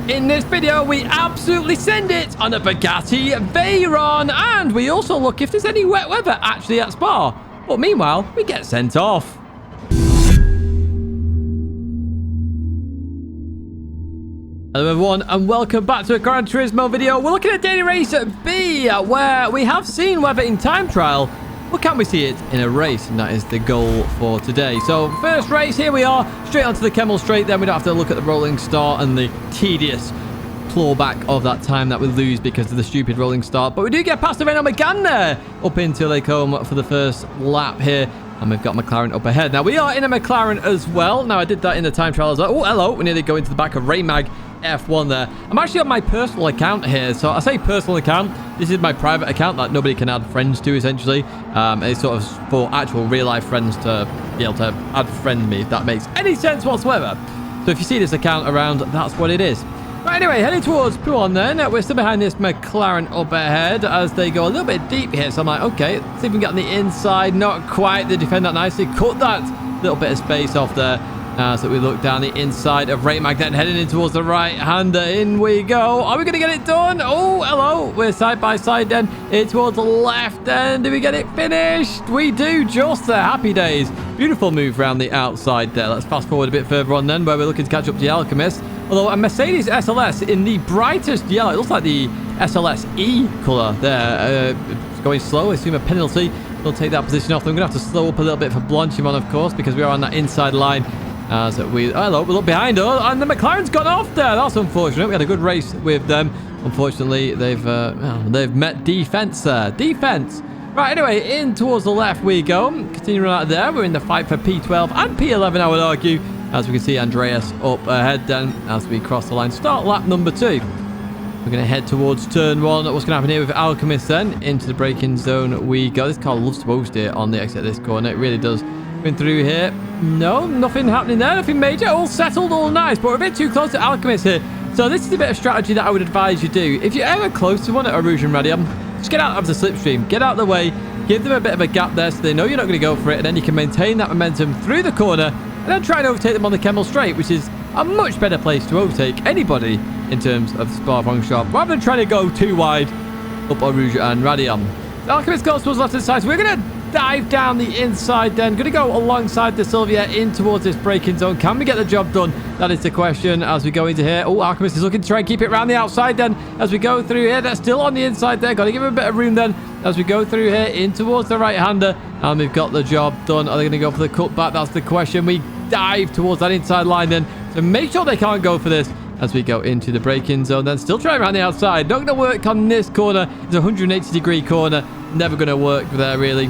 in this video, we absolutely send it on a Bugatti Veyron. And we also look if there's any wet weather actually at Spa. But meanwhile, we get sent off. Hello everyone and welcome back to a Gran Turismo video. We're looking at daily race B, where we have seen weather in time trial, but can we see it in a race? And that is the goal for today. So first race, here we are, straight onto the Kemmel Straight. Then we don't have to look at the rolling start and the tedious clawback of that time that we lose because of the stupid rolling start. But we do get past the Renault Megane there, up into Lake Home for the first lap here. And we've got McLaren up ahead. Now, we are in a McLaren as well. Now, I did that in the time trial. I was like, oh, hello. We nearly go into the back of Raymag F1 there. I'm actually on my personal account here. So I say personal account. This is my private account that nobody can add friends to, essentially. It's sort of for actual real-life friends to be able to add friend me, if that makes any sense whatsoever. So if you see this account around, that's what it is. But anyway, heading towards Puan then. We're still behind this McLaren up ahead as they go a little bit deep here. So I'm like, okay, let's see if we can get on the inside. Not quite. They defend that nicely. Cut that little bit of space off there. So we look down the inside of Raymag then, heading in towards the right-hander. In we go. Are we going to get it done? Oh, hello. We're side by side then. In towards the left end. Do we get it finished? We do. Just there. Happy days. Beautiful move around the outside there. Let's fast forward a bit further on then, where we're looking to catch up to the Alchemist. Although a Mercedes SLS in the brightest yellow. It looks like the SLS E colour there. It's going slow. I assume a penalty. We'll take that position off. I'm going to have to slow up a little bit for Blanchimon, of course, because we are on that inside line. As we look behind us, and the McLaren's gone off there. That's unfortunate. We had a good race with them. Unfortunately, they've met defense there. Defense. Right, anyway, in towards the left we go. Continuing out there, we're in the fight for P12 and P11, I would argue. As we can see, Andreas up ahead then as we cross the line. Start lap number 2. We're going to head towards turn 1. What's going to happen here with Alchemist then? Into the braking zone we go. This car loves to boast here on the exit of this corner. It really does. Going through here. No, nothing happening there. Nothing major. All settled, all nice. But we're a bit too close to Alchemist here. So this is a bit of strategy that I would advise you do. If you're ever close to one at Rouge and Radium, just get out of the slipstream. Get out of the way. Give them a bit of a gap there so they know you're not going to go for it. And then you can maintain that momentum through the corner. And then try and overtake them on the Kemmel Straight, which is a much better place to overtake anybody in terms of Spa-Francorchamps, rather than trying to go too wide up on Rouge and Radium. The Alchemist goes towards the left-hand side, so we're going to dive down the inside then. Going to go alongside the Sylvia in towards this braking zone. Can we get the job done? That is the question as we go into here. Oh, Alchemist is looking to try and keep it around the outside then as we go through here. They're still on the inside there. Got to give him a bit of room then as we go through here in towards the right-hander. And we've got the job done. Are they going to go for the cutback? That's the question. We dive towards that inside line then to make sure they can't go for this as we go into the braking zone. Then still trying around the outside. Not going to work on this corner. It's a 180-degree corner. Never going to work there, really.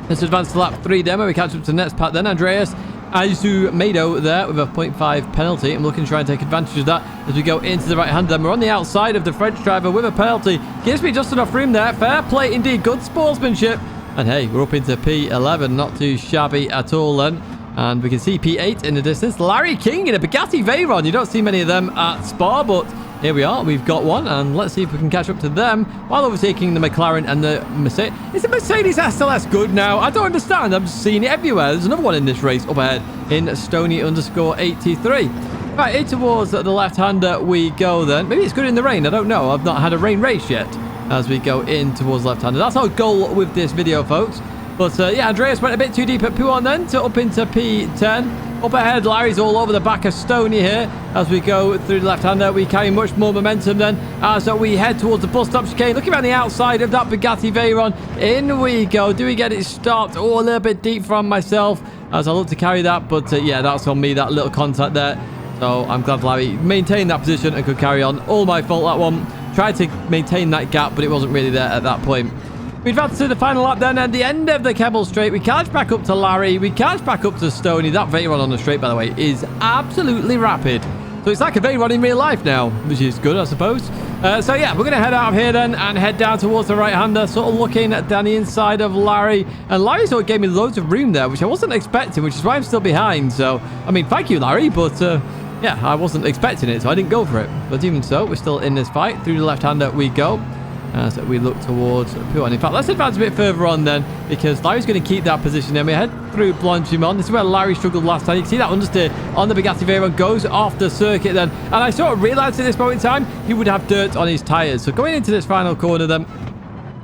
Let's advance to lap 3 then, where we catch up to the next pack then. Andreas Azumedo there with a 0.5 penalty. I'm looking to try and take advantage of that as we go into the right hand. Then we're on the outside of the French driver with a penalty. Gives me just enough room there. Fair play indeed. Good sportsmanship. And hey, we're up into P11. Not too shabby at all then. And we can see P8 in the distance. Larry King in a Bugatti Veyron. You don't see many of them at Spa, but here we are. We've got one, and let's see if we can catch up to them while overtaking the McLaren and the Mercedes. Is the Mercedes SLS good now? I don't understand. I'm just seeing it everywhere. There's another one in this race up ahead in Stony_83. Right, in towards the left-hander we go then. Maybe it's good in the rain. I don't know. I've not had a rain race yet as we go in towards left-hander. That's our goal with this video, folks. But yeah, Andreas went a bit too deep at Puan then to up into P10. Up ahead, Larry's all over the back of Stony here. As we go through the left-hander, we carry much more momentum then as we head towards the bus stop chicane. Looking around the outside of that Bugatti Veyron. In we go. Do we get it stopped? Oh, a little bit deep from myself as I look to carry that. But yeah, that's on me, that little contact there. So I'm glad Larry maintained that position and could carry on. All my fault, that one. Tried to maintain that gap, but it wasn't really there at that point. We advance to the final lap then. At the end of the Kemmel Straight, we catch back up to Larry. We catch back up to Stony. That Veyron on the straight, by the way, is absolutely rapid. So it's like a Veyron in real life now, which is good, I suppose. So yeah, we're going to head out of here then and head down towards the right-hander, sort of looking down the inside of Larry. And Larry sort of gave me loads of room there, which I wasn't expecting, which is why I'm still behind. So, I mean, thank you, Larry, but yeah, I wasn't expecting it, so I didn't go for it. But even so, we're still in this fight. Through the left-hander we go. as we look towards P1. In fact, let's advance a bit further on then, because Larry's going to keep that position. Then we head through Blanchimont. This is where Larry struggled last time. You can see that understeer on the Bugatti Veyron goes off the circuit then. And I sort of realised at this moment in time, he would have dirt on his tyres. So going into this final corner then,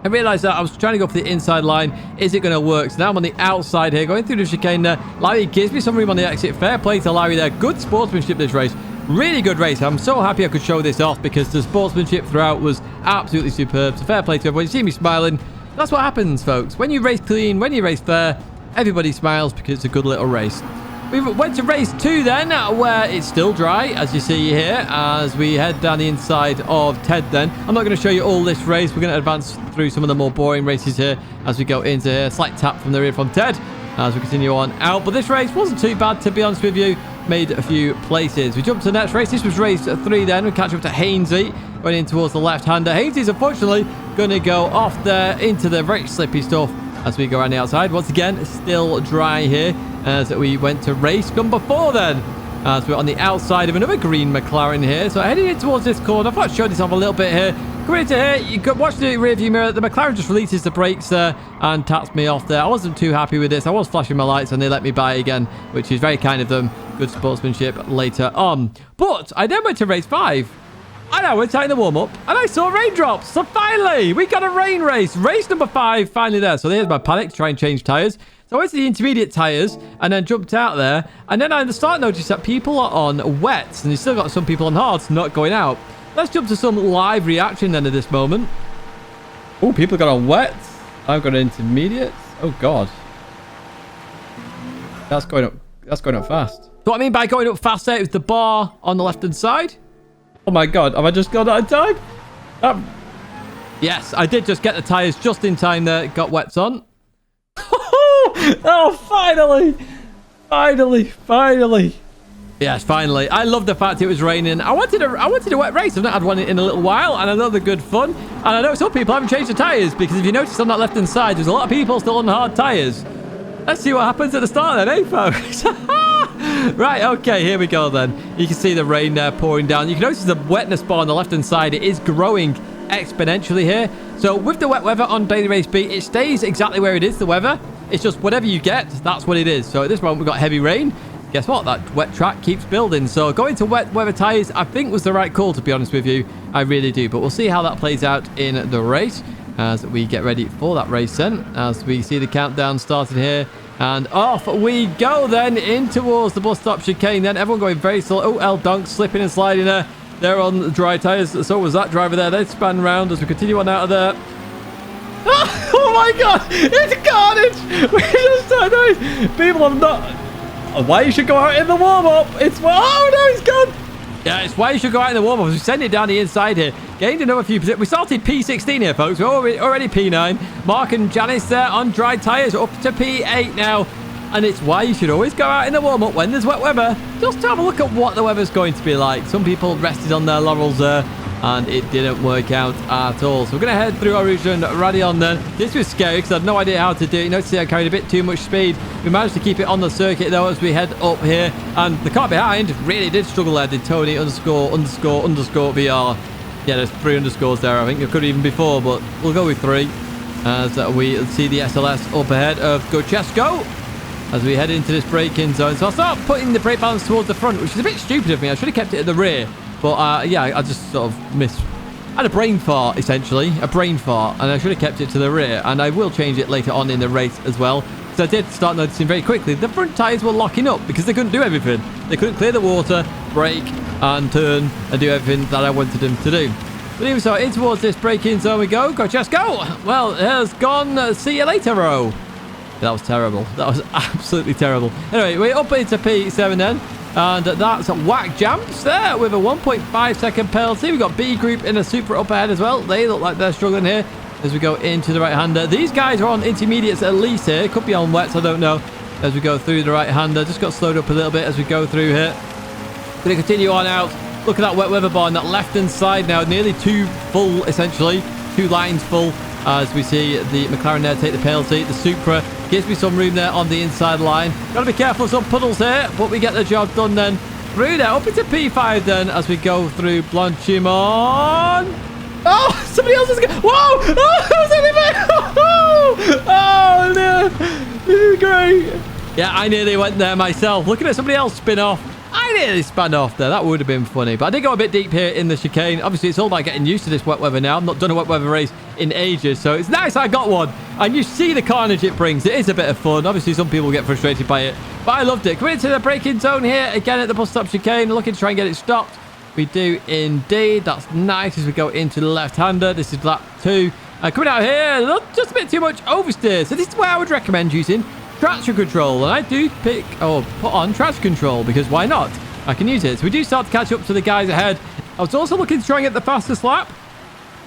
I realised that I was trying to go for the inside line. Is it going to work? So now I'm on the outside here, going through the chicane there. Larry gives me some room on the exit. Fair play to Larry there. Good sportsmanship this race. Really good race. I'm so happy I could show this off because the sportsmanship throughout was absolutely superb. So fair play to everyone. You see me smiling. That's what happens, folks. When you race clean, when you race fair, everybody smiles because it's a good little race. We went to race 2 then, where it's still dry, as you see here, as we head down the inside of Ted then. I'm not going to show you all this race. We're going to advance through some of the more boring races here as we go into here. Slight tap from the rear from Ted as we continue on out. But this race wasn't too bad, to be honest with you. Made a few places. We jumped to the next race. This was race 3 then. We catch up to Hainsey, going in towards the left-hander. Hainsey's unfortunately going to go off there into the very slippy stuff as we go around the outside. Once again, still dry here as we went to race number 4 then, as we're on the outside of another green McLaren here. So heading in towards this corner. I thought I'd show this off a little bit here. Coming into here, you can watch the rear view mirror. The McLaren just releases the brakes there and taps me off there. I wasn't too happy with this. I was flashing my lights and they let me by again, which is very kind of them. Good sportsmanship later on. But I then went to race 5. And I went out in the warm-up and I saw raindrops. So finally, we got a rain race. Race number 5 finally there. So there's my panic to try and change tyres. So I went to the intermediate tyres and then jumped out there. And then I start noticed that people are on wets. And you still got some people on hards not going out. Let's jump to some live reaction then at this moment. Oh, people got on wets. I've got intermediates. Oh, God. That's going up fast. So what I mean by going up fast there is the bar on the left-hand side. Oh, my God. Have I just gone out of time? Yes, I did just get the tyres just in time there. Got wets on. Oh, finally. Finally. Yes, finally. I love the fact it was raining. I wanted a wet race. I've not had one in a little while, and I know they're good fun. And I know some people haven't changed the tyres, because if you notice on that left-hand side, there's a lot of people still on hard tyres. Let's see what happens at the start then, eh, folks? Right, okay, here we go then. You can see the rain there pouring down. You can notice the wetness bar on the left-hand side. It is growing exponentially here. So with the wet weather on Daily Race B, it stays exactly where it is, the weather. It's just whatever you get, that's what it is. So at this moment, we've got heavy rain. Guess what? That wet track keeps building. So going to wet weather tyres, I think was the right call, to be honest with you. I really do. But we'll see how that plays out in the race as we get ready for that race then. As we see the countdown starting here. And off we go then in towards the bus stop chicane then. Everyone going very slow. Oh, El Dunk slipping and sliding there. They're on dry tyres. So was that driver there. They span round as we continue on out of there. Oh my God! It's carnage! We just don't. People have not... Why you should go out in the warm-up. It's... Oh, no, he's gone. Yeah, it's why you should go out in the warm-up. We send it down the inside here. Gained another few... We started P16 here, folks. We're already P9. Mark and Janice there on dry tyres. Up to P8 now. And it's why you should always go out in the warm-up when there's wet weather. Just to have a look at what the weather's going to be like. Some people rested on their laurels there. And it didn't work out at all. So we're going to head through Orujan Radion then. This was scary because I had no idea how to do it. You notice I carried a bit too much speed. We managed to keep it on the circuit though as we head up here. And the car behind really did struggle there. Did Tony ___ VR. Yeah, there's 3 underscores there. I think it could even be 4, but we'll go with 3. As we see the SLS up ahead of Gochesko. As we head into this braking zone. So I'll start putting the brake balance towards the front, which is a bit stupid of me. I should have kept it at the rear. But, yeah, I just sort of missed. I had a brain fart, essentially. A brain fart. And I should have kept it to the rear. And I will change it later on in the race as well. So I did start noticing very quickly the front tyres were locking up because they couldn't do everything. They couldn't clear the water, brake, and turn, and do everything that I wanted them to do. But even so, in towards this braking zone we go. Gochesko! Well, it has gone. See you later, Ro. That was terrible. That was absolutely terrible. Anyway, we're up into P7 then. And that's whack jumps there with a 1.5 second penalty. We've got B group in a super up ahead as well. They look like they're struggling here as we go into the right hander. These guys are on intermediates at least here. Could be on wets, I don't know. As we go through the right hander. Just got slowed up a little bit as we go through here. Going to continue on out. Look at that wet weather bar on that left hand side now. Nearly 2 full, essentially. 2 lines full. As we see the McLaren there take the penalty. The Supra gives me some room there on the inside line. Got to be careful of some puddles here, but we get the job done then. Through there, up into P5 then as we go through Blanchimont. Oh, somebody else is going. Whoa! Oh, oh, no. This is great. Yeah, I nearly went there myself. Looking at somebody else spin off. I nearly spun off there. That would have been funny. But I did go a bit deep here in the chicane. Obviously, it's all about getting used to this wet weather now. I've not done a wet weather race in ages. So it's nice I got one. And you see the carnage it brings. It is a bit of fun. Obviously, some people get frustrated by it. But I loved it. Coming into the braking zone here. Again, at the bus stop chicane. Looking to try and get it stopped. We do indeed. That's nice as we go into the left-hander. This is lap 2. Coming out here, just a bit too much oversteer. So this is where I would recommend using traction control. And I do put on traction control because why not? I can use it. So we do start to catch up to the guys ahead. I was also looking to try and get the fastest lap.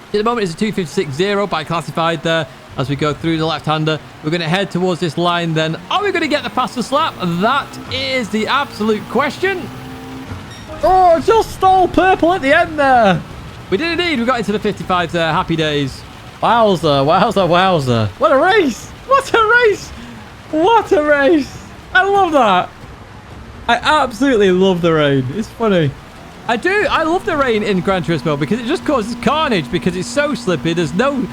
At the moment, it's a 2:56.0 by classified there. As we go through the left-hander, we're going to head towards this line then. Are we going to get the fastest lap? That is the absolute question. Oh, just stole purple at the end there. We did indeed. We got into the 55s there. Happy days. Wowza, wowza, wowza. What a race. What a race. What a race. I love that. I absolutely love the rain. It's funny. I do. I love the rain in Gran Turismo because it just causes carnage because it's so slippy. There's no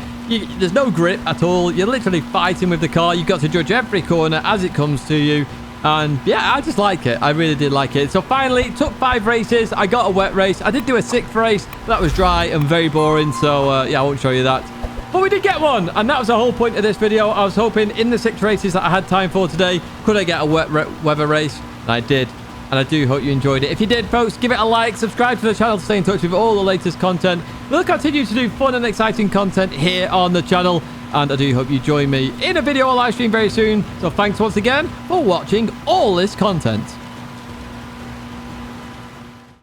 grip at all. You're literally fighting with the car. You've got to judge every corner as it comes to you. And yeah, I just like it. I really did like it. So finally, it took 5 races. I got a wet race. I did do a 6th race. But that was dry and very boring. So yeah, I won't show you that. But we did get one. And that was the whole point of this video. I was hoping in the 6 races that I had time for today, could I get a wet weather race? And I did. And I do hope you enjoyed it. If you did, folks, give it a like. Subscribe to the channel to stay in touch with all the latest content. We'll continue to do fun and exciting content here on the channel. And I do hope you join me in a video or live stream very soon. So thanks once again for watching all this content.